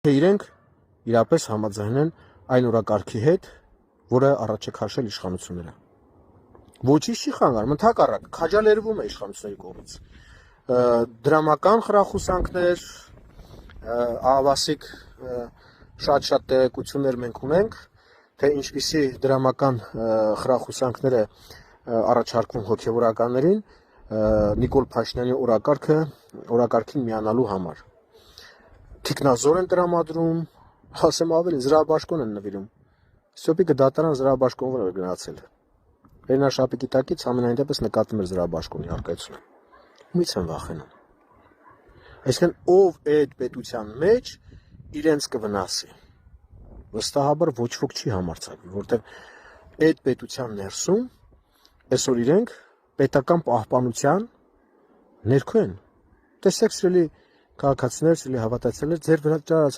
Թե իրենք իրապես համաձայն են այն օրակարգի հետ, որը առաջ է քաշել իշխանությունները։ Ոչինչ չի խանգարում, ընդհակառակը քաջալերվում է իշխանությունների կողմից։ Դրամական խրախուսանքներ, ահավասիկ շատ տեղեկություններ մենք ունենք, թե ինչպիսի դրամական խրախուսանքներ է առաջարկվում հոգևորականներին Նիկոլ Փաշինյանի օրակարգին միանալու համար։ Թիկնազոր են տրամադրում, ասեմ ավելի, զրահաբաշխոն են նվիրում։ Սյոպիկը դատարան զրահաբաշխոնվոր է գնացել։ Վերնաշապիկի տակից ամենայն դեպս նկատվում էր զրահաբաշխոնի առկայությունը։ Ումից են վախենում։ Այսինքն ով այդ պետության մեջ իրենց կվնասի։ Վստահաբար ոչ ոք չի համարձակվի, որտեղ այդ պետության ներսում այսօր իրենք պետական պահպանության ներքո են։ Տեսեք, սիրելի քաղաքացիներ, սիրելի հավատացյալներ, ձեր վրա ճարած